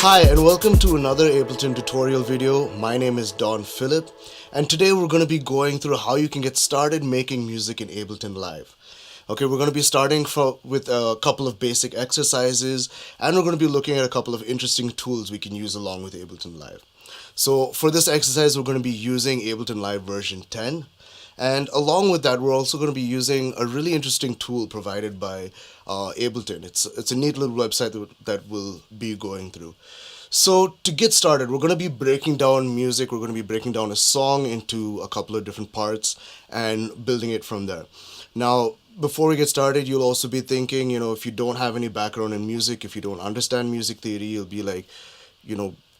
Hi and welcome to another Ableton tutorial video. My name is Don Phillip and today we're going to be going through how you can get started making music in Ableton Live. Okay, we're going to be starting with a couple of basic exercises and we're going to be looking at a couple of interesting tools we can use along with Ableton Live. So for this exercise we're going to be using Ableton Live version 10. And along with that, we're also going to be using a really interesting tool provided by Ableton. It's a neat little website that we'll be going through. So to get started, we're going to be breaking down music. We're going to be breaking down a song into a couple of different parts and building it from there. Now, before we get started, you'll also be thinking, if you don't have any background in music, if you don't understand music theory, you'll be like,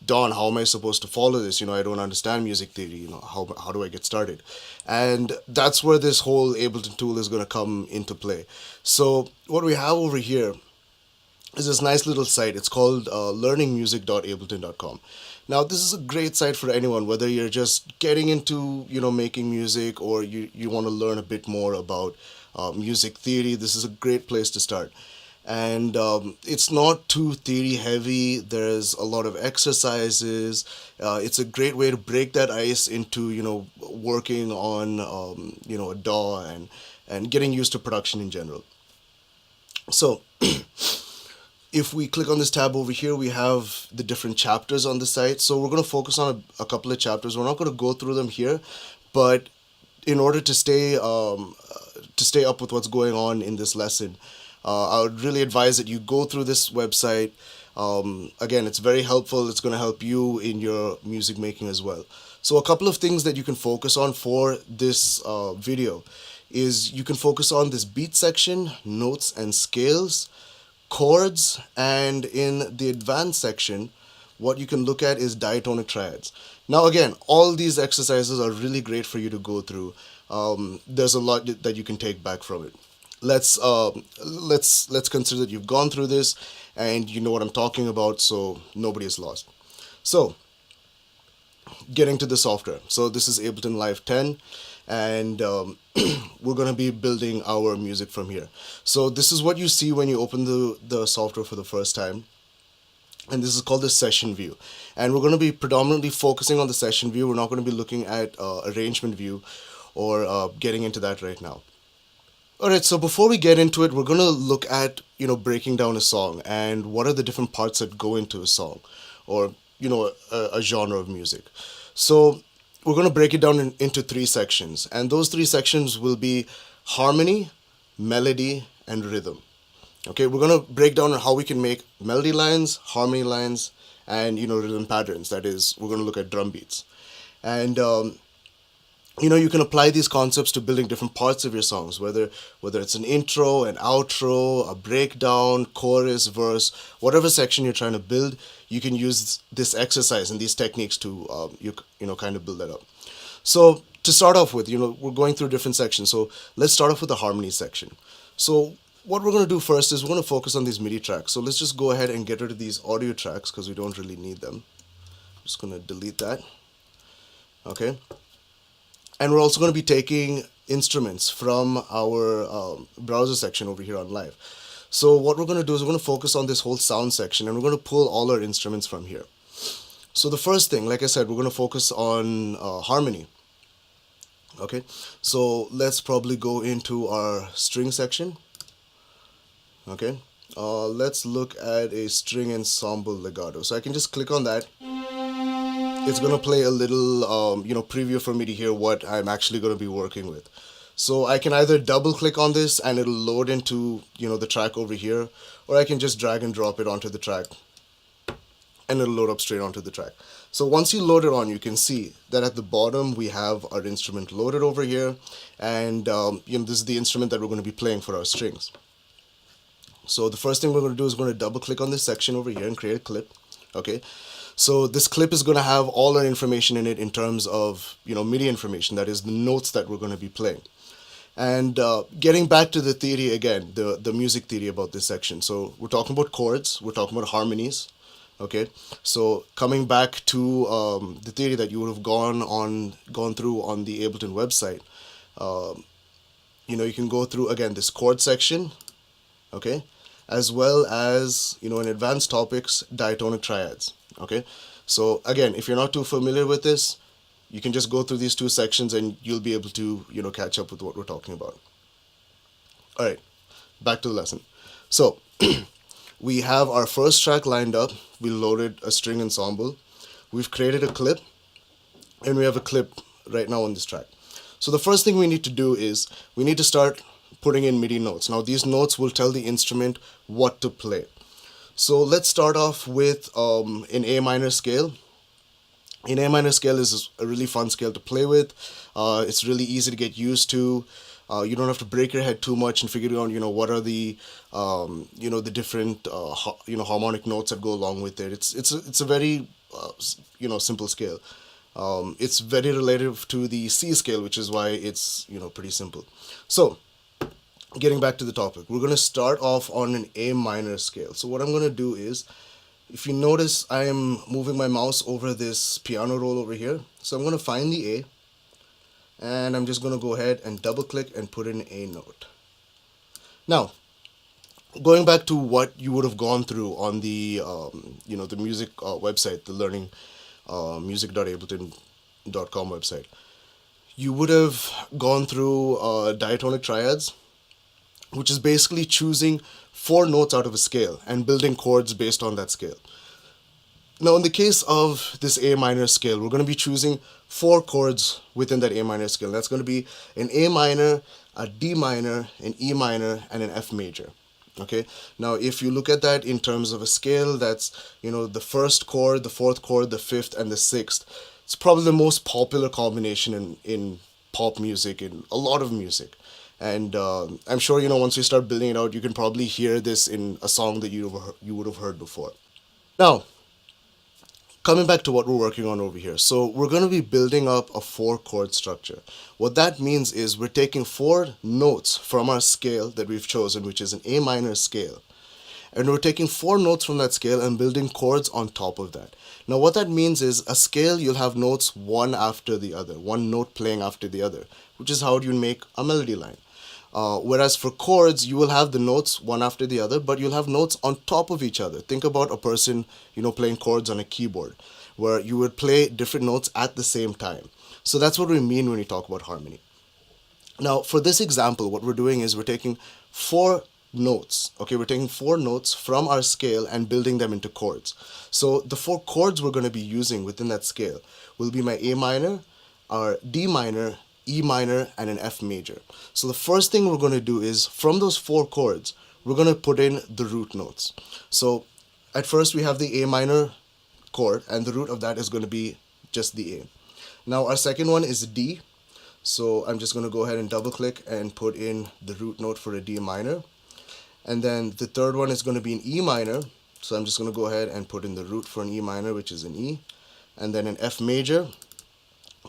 Don, how am I supposed to follow this? I don't understand music theory. How do I get started? And that's where this whole Ableton tool is going to come into play. So what we have over here is this nice little site. It's called learningmusic.ableton.com. Now, this is a great site for anyone, whether you're just getting into, making music or you want to learn a bit more about music theory. This is a great place to start. And it's not too theory heavy. There's a lot of exercises. It's a great way to break that ice into working on a DAW and getting used to production in general. So if we click on this tab over here, we have the different chapters on the site. So we're going to focus on a couple of chapters. We're not going to go through them here, but in order to stay up with what's going on in this lesson, I would really advise that you go through this website. Again, it's very helpful. It's going to help you in your music making as well. So a couple of things that you can focus on for this video is you can focus on this beat section, notes and scales, chords, and in the advanced section, what you can look at is diatonic triads. Now again, all these exercises are really great for you to go through. There's a lot that you can take back from it. Let's consider that you've gone through this and you know what I'm talking about, so nobody is lost. So getting to the software. So this is Ableton Live 10 and we're going to be building our music from here. So this is what you see when you open the software for the first time. And this is called the session view. And we're going to be predominantly focusing on the session view. We're not going to be looking at arrangement view or getting into that right now. Alright, so before we get into it, we're going to look at, breaking down a song and what are the different parts that go into a song or, a genre of music. So we're going to break it down into three sections, and those three sections will be harmony, melody, and rhythm. Okay, we're going to break down how we can make melody lines, harmony lines, and, rhythm patterns. That is, we're going to look at drum beats. And, you can apply these concepts to building different parts of your songs, whether it's an intro, an outro, a breakdown, chorus, verse, whatever section you're trying to build, you can use this exercise and these techniques to kind of build that up. So to start off with, we're going through different sections. So let's start off with the harmony section. So what we're going to do first is we're going to focus on these MIDI tracks. So let's just go ahead and get rid of these audio tracks because we don't really need them. I'm just going to delete that. Okay. And we're also going to be taking instruments from our browser section over here on Live. So what we're going to do is we're going to focus on this whole sound section and we're going to pull all our instruments from here. So the first thing, like I said, we're going to focus on harmony. Okay, so let's probably go into our string section. Okay, let's look at a string ensemble legato. So I can just click on that. It's going to play a little, preview for me to hear what I'm actually going to be working with. So I can either double click on this and it'll load into, the track over here, or I can just drag and drop it onto the track and it'll load up straight onto the track. So once you load it on, you can see that at the bottom we have our instrument loaded over here, and this is the instrument that we're going to be playing for our strings. So the first thing we're going to do is we're going to double click on this section over here and create a clip. Okay. So this clip is going to have all our information in it in terms of, MIDI information, that is the notes that we're going to be playing. And getting back to the theory again, the music theory about this section. So we're talking about chords, we're talking about harmonies. Okay, so coming back to the theory that you would have gone through on the Ableton website, you can go through again this chord section, okay, as well as, in advanced topics, diatonic triads. Okay, so again, if you're not too familiar with this, you can just go through these two sections and you'll be able to, catch up with what we're talking about. All right, back to the lesson. So we have our first track lined up. We loaded a string ensemble. We've created a clip, and we have a clip right now on this track. So the first thing we need to do is we need to start putting in MIDI notes. Now these notes will tell the instrument what to play. So let's start off with an A minor scale. An A minor scale is a really fun scale to play with. It's really easy to get used to. You don't have to break your head too much in figuring out, what are the, the different, harmonic notes that go along with it. It's a very, simple scale. It's very relative to the C scale, which is why it's, pretty simple. So, getting back to the topic, we're going to start off on an A minor scale. So what I'm going to do is, if you notice, I am moving my mouse over this piano roll over here. So I'm going to find the A, and I'm just going to go ahead and double click and put in A note. Now, going back to what you would have gone through on the, the music website, the learning music.ableton.com website, you would have gone through diatonic triads, which is basically choosing 4 notes out of a scale and building chords based on that scale. Now, in the case of this A minor scale, we're going to be choosing 4 chords within that A minor scale. That's going to be an A minor, a D minor, an E minor, and an F major. Okay. Now, if you look at that in terms of a scale, that's, the first chord, the fourth chord, the fifth, and the sixth. It's probably the most popular combination in pop music, in a lot of music. And I'm sure, once you start building it out, you can probably hear this in a song that you would have heard before. Now, coming back to what we're working on over here. So we're going to be building up a 4 chord structure. What that means is we're taking 4 notes from our scale that we've chosen, which is an A minor scale. And we're taking 4 notes from that scale and building chords on top of that. Now what that means is a scale, you'll have notes one after the other, one note playing after the other, which is how you make a melody line. Whereas for chords, you will have the notes one after the other, but you'll have notes on top of each other. Think about a person, playing chords on a keyboard, where you would play different notes at the same time. So that's what we mean when we talk about harmony. Now, for this example, what we're doing is we're taking 4 notes. Okay, we're taking 4 notes from our scale and building them into chords. So the 4 chords we're going to be using within that scale will be my A minor, our D minor, E minor, and an F major. So the first thing we're going to do is, from those 4 chords, we're going to put in the root notes. So at first we have the A minor chord, and the root of that is going to be just the A. Now our second one is D. So I'm just going to go ahead and double click and put in the root note for a D minor. And then the third one is going to be an E minor. So I'm just going to go ahead and put in the root for an E minor, which is an E. And then an F major.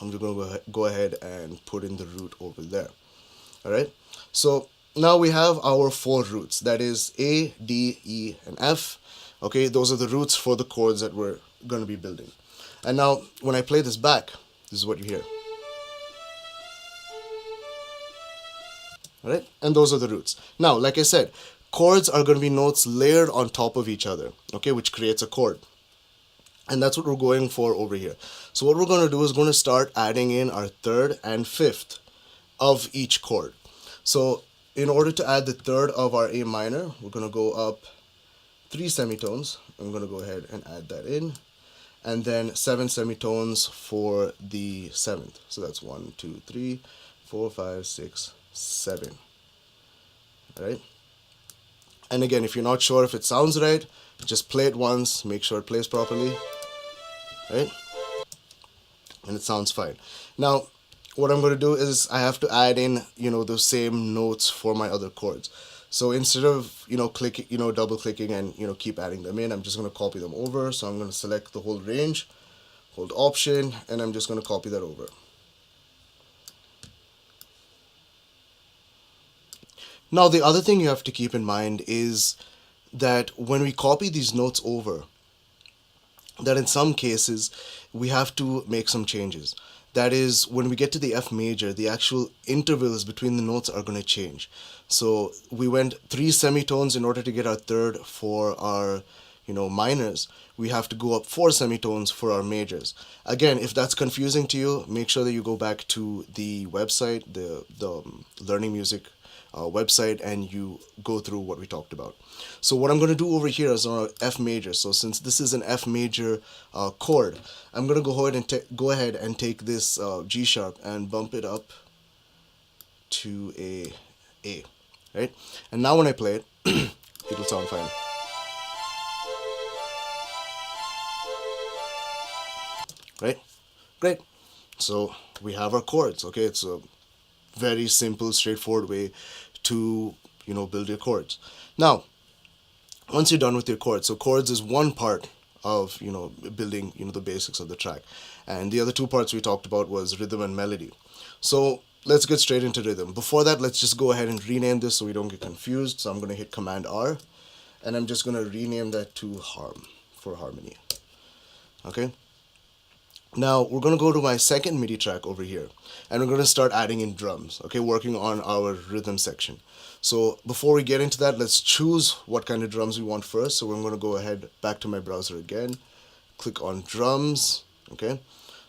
I'm just going to go ahead and put in the root over there. Alright, so now we have our 4 roots. That is A, D, E, and F. Okay, those are the roots for the chords that we're going to be building. And now when I play this back, this is what you hear. Alright, and those are the roots. Now, like I said, chords are going to be notes layered on top of each other, okay, which creates a chord. And that's what we're going for over here. So what we're going to do is going to start adding in our 3rd and 5th of each chord. So in order to add the 3rd of our A minor, we're going to go up 3 semitones. I'm going to go ahead and add that in. And then 7 semitones for the 7th. So that's 1, 2, 3, 4, 5, 6, 7. All right. And again, if you're not sure if it sounds right, just play it once, make sure it plays properly, right? And it sounds fine. Now, what I'm going to do is I have to add in, those same notes for my other chords. So instead of, clicking, double clicking and, keep adding them in, I'm just going to copy them over. So I'm going to select the whole range, hold Option, and I'm just going to copy that over. Now, the other thing you have to keep in mind is that when we copy these notes over, that in some cases we have to make some changes. that is, when we get to the F major, the actual intervals between the notes are going to change. So we went 3 semitones in order to get our third for our minors. We have to go up 4 semitones for our majors. Again, if that's confusing to you, make sure that you go back to the website, the Learning Music website, and you go through what we talked about. So what I'm going to do over here is on F major. So since this is an F major chord, I'm going to go ahead and take this G sharp and bump it up to a A, right? And now when I play it, it'll sound fine. Right? Great. So we have our chords. Okay, it's a very simple, straightforward way to build your chords. Now, once you're done with your chords, so chords is one part of building the basics of the track, and the other two parts we talked about was rhythm and melody. So let's get straight into rhythm. Before that, let's just go ahead and rename this so we don't get confused. So I'm going to hit Command R, and I'm just going to rename that to Harm for harmony. Okay. Now we're going to go to my second MIDI track over here, and we're going to start adding in drums, okay, working on our rhythm section. So before we get into that, let's choose what kind of drums we want first. So I'm going to go ahead back to my browser again, click on drums, okay.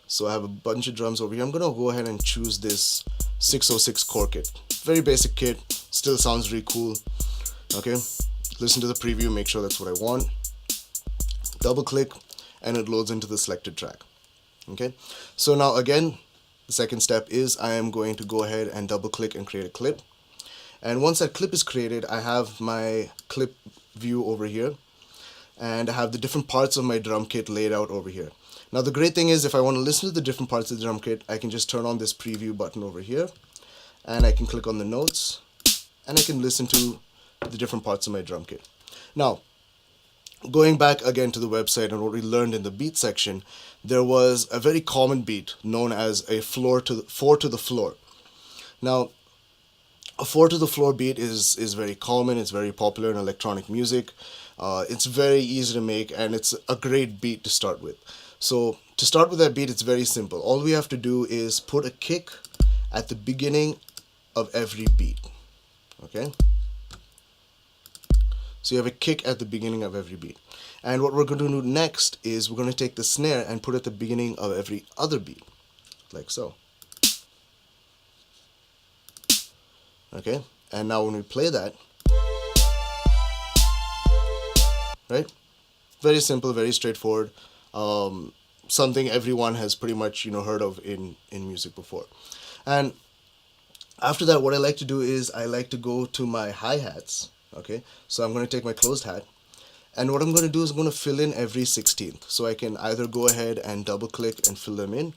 So I have a bunch of drums over here. I'm going to go ahead and choose this 606 core kit. Very basic kit, still sounds really cool, okay. Listen to the preview, make sure that's what I want. Double click, and it loads into the selected track. Okay, so now again, the second step is I am going to go ahead and double click and create a clip. And once that clip is created, I have my clip view over here, and I have the different parts of my drum kit laid out over here. Now the great thing is, if I want to listen to the different parts of the drum kit, I can just turn on this preview button over here, and I can click on the notes, and I can listen to the different parts of my drum kit. Now, going back again to the website and what we learned in the beat section, there was a very common beat known as a 4 to the floor. Now, a 4 to the floor beat is very common. It's very popular in electronic music. It's very easy to make, and it's a great beat to start with. So to start with that beat, it's very simple. All we have to do is put a kick at the beginning of every beat. Okay? So you have a kick at the beginning of every beat. And what we're going to do next is we're going to take the snare and put it at the beginning of every other beat, like so. Okay, and now when we play that, right? Very simple, very straightforward. Something everyone has pretty much heard of in music before. And after that, what I like to do is I like to go to my hi-hats. Okay, so I'm going to take my closed hat, and what I'm going to do is I'm going to fill in every 16th. So I can either go ahead and double click and fill them in,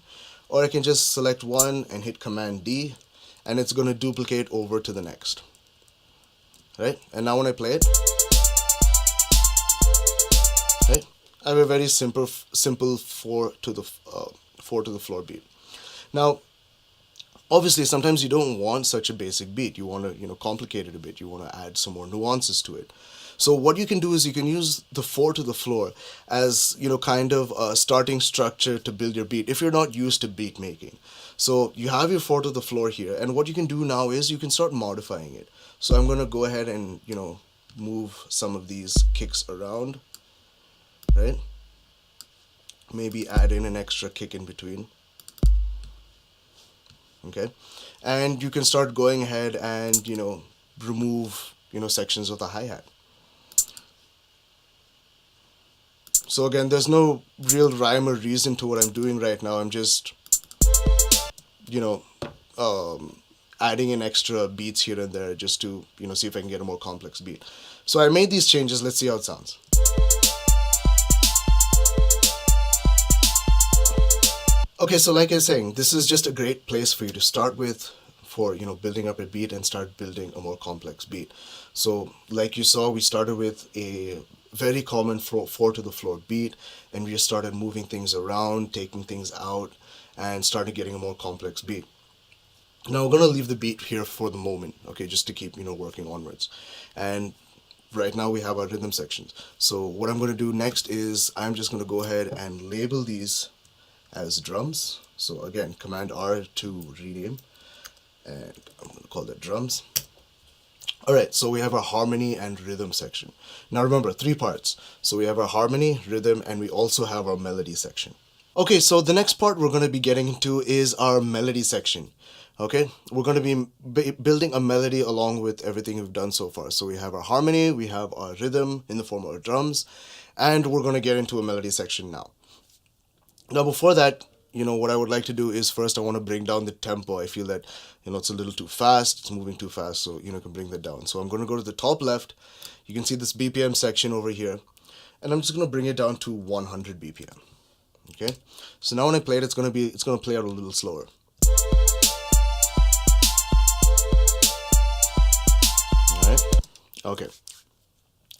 or I can just select one and hit Command D, and it's going to duplicate over to the next. Right, and now when I play it, right, I have a very simple 4 to the floor beat. Now, obviously, sometimes you don't want such a basic beat. You want to, complicate it a bit. You want to add some more nuances to it. So what you can do is you can use the 4 to the floor as, kind of a starting structure to build your beat if you're not used to beat making. So you have your 4 to the floor here, and what you can do now is you can start modifying it. So I'm going to go ahead and, move some of these kicks around, right? Maybe add in an extra kick in between. Okay, and you can start going ahead and remove sections of the hi-hat. So again, there's no real rhyme or reason to what I'm doing right now. I'm just adding in extra beats here and there just to see if I can get a more complex beat. So I made these changes. Let's see how it sounds. Okay, so like I was saying, this is just a great place for you to start with for building up a beat and start building a more complex beat. So like you saw, we started with a very common 4 to the floor beat, and we just started moving things around, taking things out, and started getting a more complex beat. Now we're going to leave the beat here for the moment, okay, just to keep working onwards. And right now we have our rhythm sections. So what I'm going to do next is I'm just going to go ahead and label these as drums. So again, Command R to rename, and I'm going to call that drums. Alright, so we have our harmony and rhythm section. Now remember, 3 parts. So we have our harmony, rhythm, and we also have our melody section. Okay, so the next part we're going to be getting into is our melody section. Okay, we're going to be building a melody along with everything we've done so far. So we have our harmony, we have our rhythm in the form of our drums, and we're going to get into a melody section now. Now before that, what I would like to do is first I want to bring down the tempo. I feel that, it's a little too fast, it's moving too fast, so, I can bring that down. So I'm going to go to the top left. You can see this BPM section over here, and I'm just going to bring it down to 100 BPM. Okay, so now when I play it, it's going to play out a little slower. Alright, okay.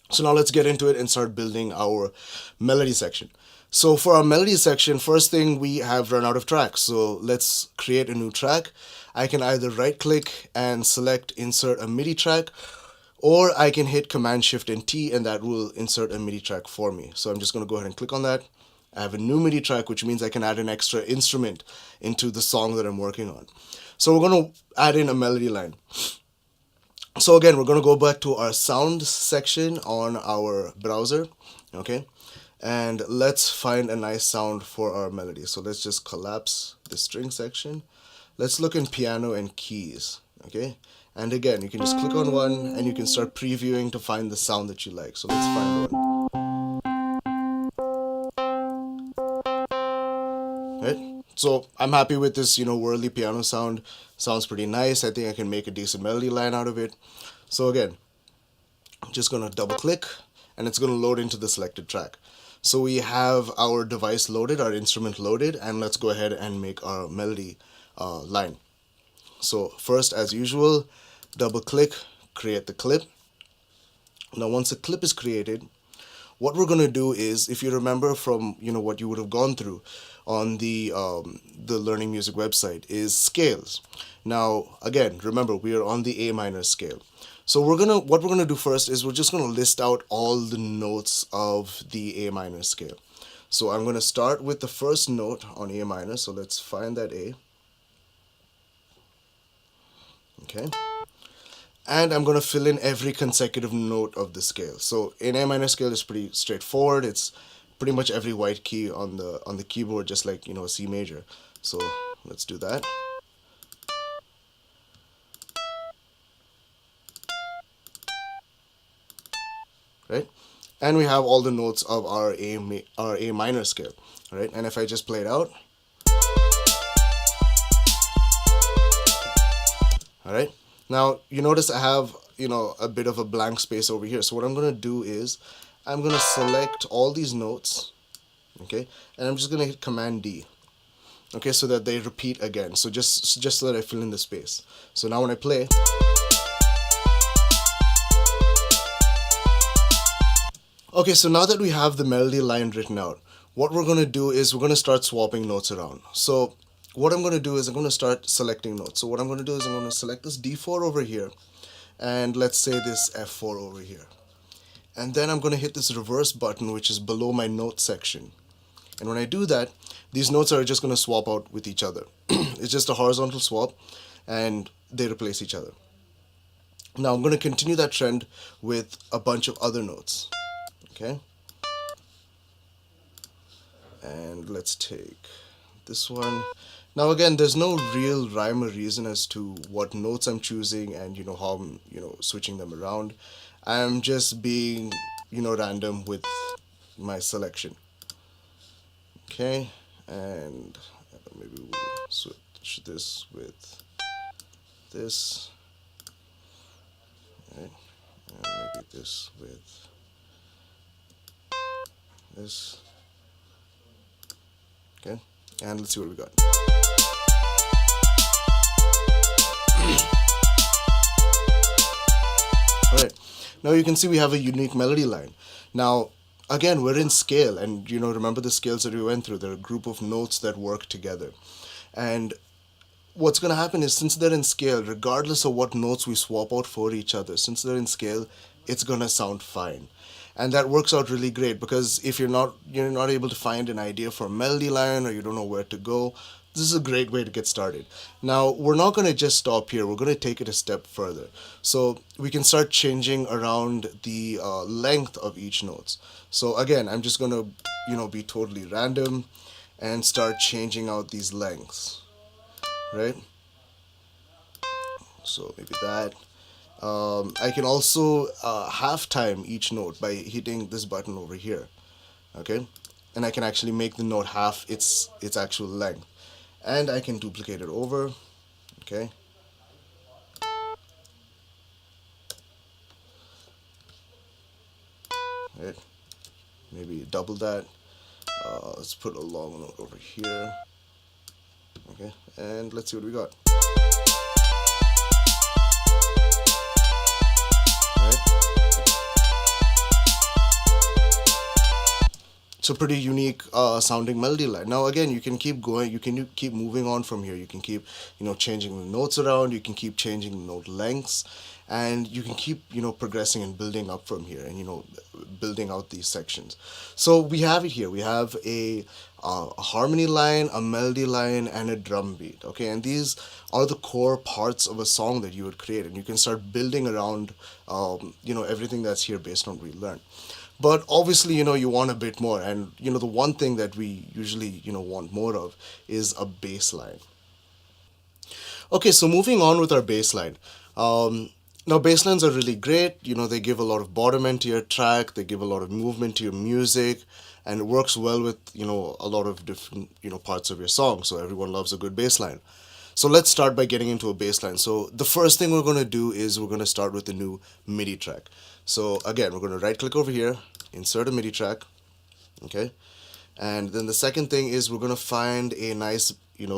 So now let's get into it and start building our melody section. So for our melody section, first thing, we have run out of tracks. So let's create a new track. I can either right click and select insert a MIDI track, or I can hit Command Shift and T and that will insert a MIDI track for me. So I'm just going to go ahead and click on that. I have a new MIDI track, which means I can add an extra instrument into the song that I'm working on. So we're going to add in a melody line. So again, we're going to go back to our sound section on our browser. Okay. And let's find a nice sound for our melody. So let's just collapse the string section. Let's look in piano and keys. Okay. And again, you can just click on one and you can start previewing to find the sound that you like. So let's find one. Right? So I'm happy with this, whirly piano sound. Sounds pretty nice. I think I can make a decent melody line out of it. So again, I'm just going to double click and it's going to load into the selected track. So we have our device loaded, our instrument loaded, and let's go ahead and make our melody line. So first, as usual, double click, create the clip. Now once the clip is created, what we're going to do is, if you remember from what you would have gone through on the Learning Music website, is scales. Now again, remember we are on the A minor scale. So what we're gonna do first is we're just gonna list out all the notes of the A minor scale. So I'm gonna start with the first note on A minor. So let's find that A. Okay. And I'm gonna fill in every consecutive note of the scale. So in A minor scale is pretty straightforward. It's pretty much every white key on the keyboard, just like a C major. So let's do that. Right, and we have all the notes of our A minor scale. Right, and if I just play it out, all right, now you notice I have a bit of a blank space over here. So what I'm gonna do is I'm gonna select all these notes, okay, and I'm just gonna hit Command D, okay, so that they repeat again. So just so that I fill in the space. So now when I play, okay, so now that we have the melody line written out, what we're going to do is we're going to start swapping notes around. So what I'm going to do is I'm going to start selecting notes. So what I'm going to do is I'm going to select this D4 over here, and let's say this F4 over here. And then I'm going to hit this reverse button, which is below my note section. And when I do that, these notes are just going to swap out with each other. It's just a horizontal swap, and they replace each other. Now I'm going to continue that trend with a bunch of other notes. Okay, and let's take this one. Now again, there's no real rhyme or reason as to what notes I'm choosing and how I'm switching them around. I'm just being random with my selection. Okay, and maybe we'll switch this with this, right? And maybe this with this. Okay, and let's see what we got. Alright, now you can see we have a unique melody line. Now again, we're in scale, and remember the scales that we went through. They're a group of notes that work together, and what's going to happen is, since they're in scale, regardless of what notes we swap out for each other, since they're in scale, it's going to sound fine. And that works out really great, because if you're not able to find an idea for a melody line, or you don't know where to go, this is a great way to get started. Now, we're not going to just stop here. We're going to take it a step further. So we can start changing around the length of each notes. So again, I'm just going to, be totally random and start changing out these lengths, right? So maybe that. I can also half time each note by hitting this button over here, okay? And I can actually make the note half its actual length. And I can duplicate it over, okay? Right. Maybe double that. Let's put a long note over here, okay? And let's see what we got. It's a pretty unique sounding melody line. Now again, you can keep going, you can keep moving on from here. You can keep changing the notes around, you can keep changing the note lengths, and you can keep progressing and building up from here, and building out these sections. So we have it here. We have a harmony line, a melody line, and a drum beat, okay? And these are the core parts of a song that you would create, and you can start building around everything that's here based on what we learned. But obviously, you want a bit more, and the one thing that we usually want more of is a bass line. Okay, so moving on with our bass line. Now bass lines are really great. They give a lot of bottom end to your track, they give a lot of movement to your music, and it works well with a lot of different parts of your song. So everyone loves a good bass line. So let's start by getting into a bass line. So the first thing we're going to do is we're going to start with a new MIDI track. So again, we're going to right click over here, insert a MIDI track, okay? And then the second thing is we're going to find a nice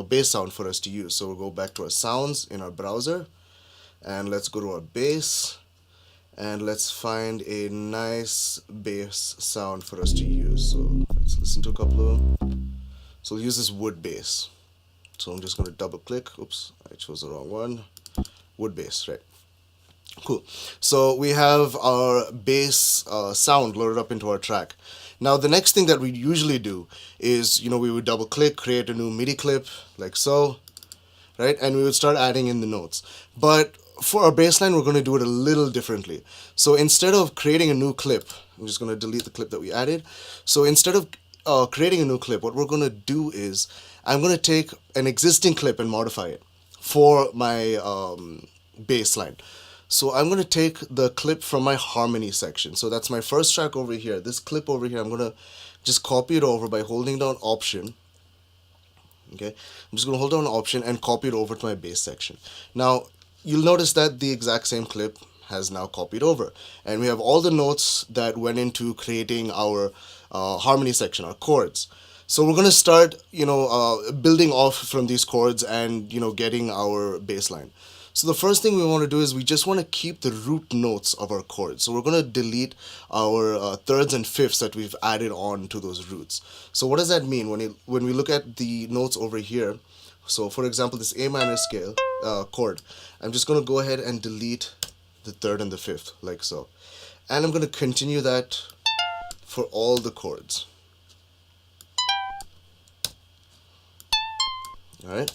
bass sound for us to use. So we'll go back to our sounds in our browser, and let's go to our bass, and let's find a nice bass sound for us to use. So let's listen to a couple of them. So we'll use this wood bass. So I'm just going to double click. Oops, I chose the wrong one. Wood bass, right? Cool. So we have our bass sound loaded up into our track. Now the next thing that we usually do is, we would double click, create a new MIDI clip like so, right? And we would start adding in the notes. But for our bass line, we're going to do it a little differently. So instead of creating a new clip, I'm just going to delete the clip that we added. So instead of creating a new clip, what we're going to do is I'm going to take an existing clip and modify it for my bass line. So I'm going to take the clip from my harmony section. So that's my first track over here. This clip over here, I'm going to just copy it over by holding down Option. Okay, I'm just going to hold down Option and copy it over to my bass section. Now, you'll notice that the exact same clip has now copied over. And we have all the notes that went into creating our harmony section, our chords. So we're going to start, building off from these chords and, getting our bass line. So the first thing we want to do is we just want to keep the root notes of our chords. So we're going to delete our thirds and fifths that we've added on to those roots. So what does that mean? When we look at the notes over here, so for example, this A minor scale chord, I'm just going to go ahead and delete the third and the fifth, like so. And I'm going to continue that for all the chords. Alright?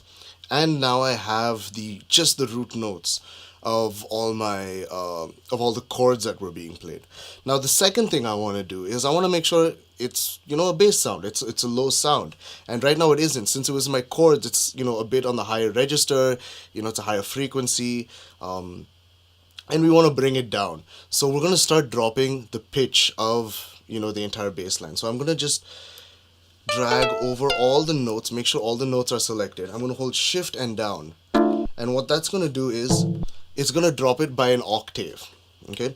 And now I have just the root notes of all my of all the chords that were being played. Now the second thing I want to do is I want to make sure it's a bass sound. It's a low sound, and right now it isn't. Since it was my chords, it's a bit on the higher register. It's a higher frequency, and we want to bring it down. So we're gonna start dropping the pitch of the entire bass line. So I'm gonna just drag over all the notes, make sure all the notes are selected. I'm going to hold shift and down, and what that's going to do is it's going to drop it by an octave. Okay,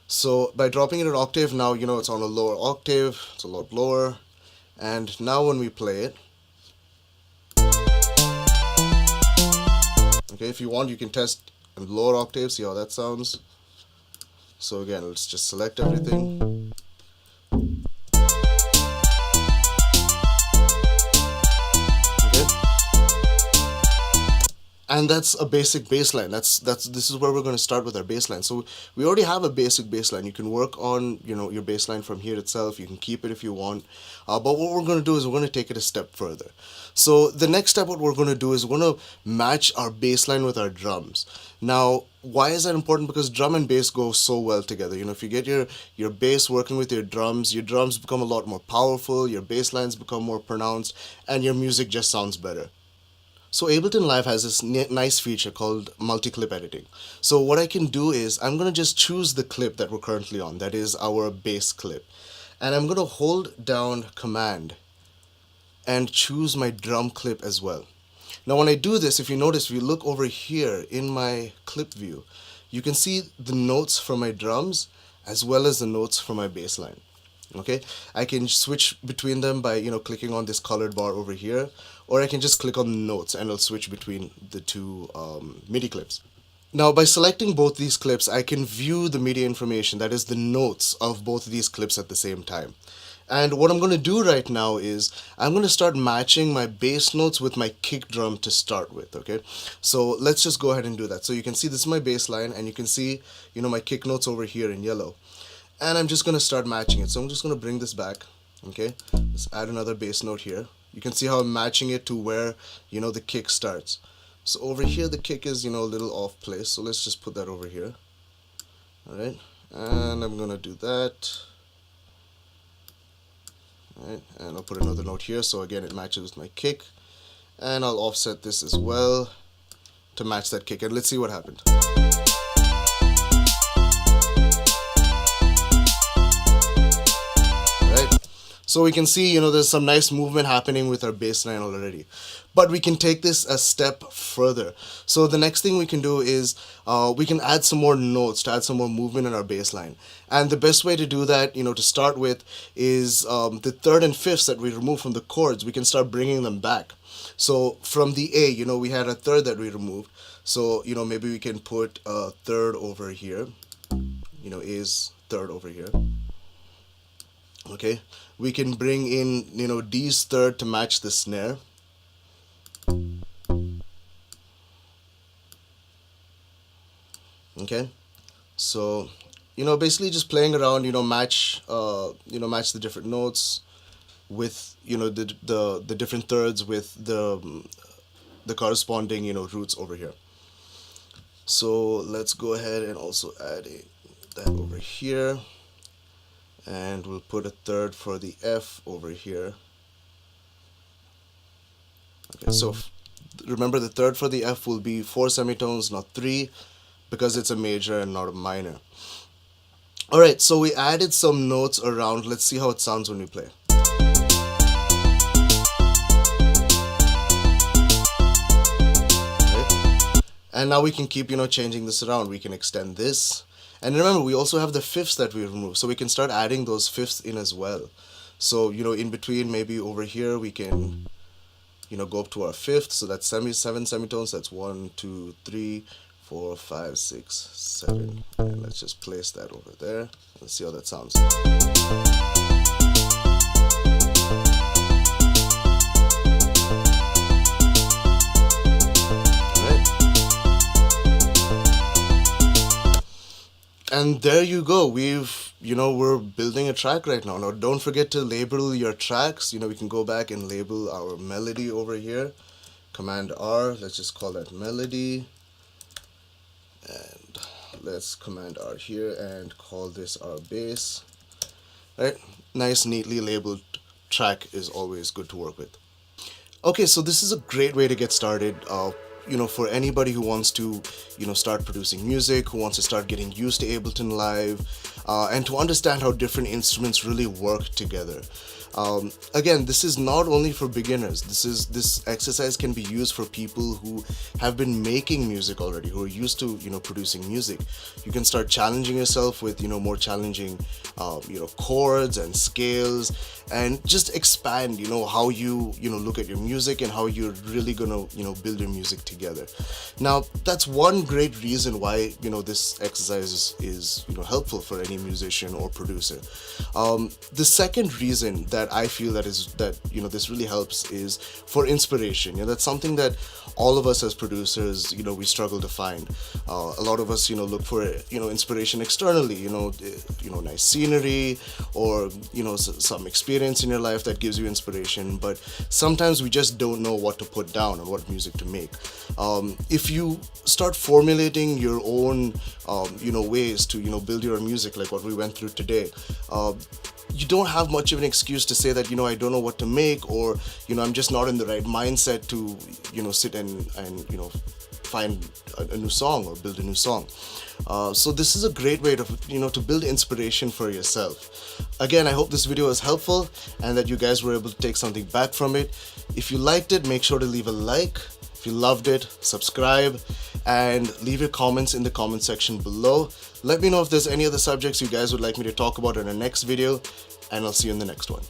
so by dropping it an octave, now it's on a lower octave, it's a lot lower, and now when we play it, okay, if you want you can test a lower octave, see how that sounds. So again, let's just select everything. and that's a basic baseline. This is where we're going to start with our baseline. So we already have a basic baseline. You can work on your baseline from here itself. You can keep it if you want, but what we're going to do is we're going to take it a step further. So the next step, what we're going to do is we're going to match our baseline with our drums. Now, why is that important? Because drum and bass go so well together. If you get your bass working with your drums become a lot more powerful, your bass lines become more pronounced, and your music just sounds better. So Ableton Live has this nice feature called multi-clip editing. So what I can do is I'm going to just choose the clip that we're currently on, that is our bass clip. And I'm going to hold down Command and choose my drum clip as well. Now when I do this, if you notice, if you look over here in my clip view, you can see the notes from my drums as well as the notes from my bass line. Okay, I can switch between them by clicking on this colored bar over here, or I can just click on the notes and it'll switch between the two MIDI clips. Now by selecting both these clips, I can view the MIDI information, that is the notes of both of these clips at the same time. And what I'm going to do right now is I'm going to start matching my bass notes with my kick drum to start with. Okay, so let's just go ahead and do that. So you can see this is my bass line, and you can see my kick notes over here in yellow. And I'm just going to start matching it. So I'm just going to bring this back. Okay, let's add another bass note here. You can see how I'm matching it to where the kick starts. So over here the kick is a little off place, so let's just put that over here. Alright, and I'm going to do that. Alright, and I'll put another note here, so again it matches with my kick. And I'll offset this as well to match that kick, and let's see what happened. So we can see, there's some nice movement happening with our bass line already. But we can take this a step further. So the next thing we can do is we can add some more notes to add some more movement in our bass line. And the best way to do that, to start with, is the third and fifths that we removed from the chords. We can start bringing them back. So from the A, we had a third that we removed. So, maybe we can put a third over here. A's third over here. Okay, we can bring in D's third to match the snare. Okay, so basically just playing around, match match the different notes with the different thirds with the corresponding roots over here. So let's go ahead and also add that over here. And we'll put a third for the F over here. Okay, so remember the third for the F will be 4 semitones, not 3, because it's a major and not a minor. Alright, so we added some notes around. Let's see how it sounds when we play. Okay. And now we can keep changing this around. We can extend this. And remember, we also have the fifths that we removed, so we can start adding those fifths in as well. So, in between, maybe over here, we can, go up to our fifth. So that's 7 semitones. That's 1, 2, 3, 4, 5, 6, 7. And let's just place that over there. Let's see how that sounds. And there you go. We're building a track right now. Now, don't forget to label your tracks. We can go back and label our melody over here. Command R. Let's just call that melody. And let's Command R here and call this our bass. Right? Nice, neatly labeled track is always good to work with. Okay, so this is a great way to get started. For anybody who wants to, start producing music, who wants to start getting used to Ableton Live, and to understand how different instruments really work together. Again, this is not only for beginners. This exercise can be used for people who have been making music already, who are used to producing music. You can start challenging yourself with more challenging chords and scales, and just expand how you look at your music and how you're really gonna build your music together. together. Now, that's one great reason why, this exercise is helpful for any musician or producer. The second reason that I feel that this really helps is for inspiration. That's something that all of us as producers, we struggle to find. A lot of us, look for, inspiration externally, nice scenery, or, some experience in your life that gives you inspiration, but sometimes we just don't know what to put down or what music to make. If you start formulating your own, ways to, build your music, like what we went through today, you don't have much of an excuse to say that, I don't know what to make, or, I'm just not in the right mindset to, sit and find a new song or build a new song. So this is a great way to build inspiration for yourself. Again, I hope this video was helpful and that you guys were able to take something back from it. If you liked it, make sure to leave a like. If you loved it, subscribe and leave your comments in the comment section below. Let me know if there's any other subjects you guys would like me to talk about in the next video, and I'll see you in the next one.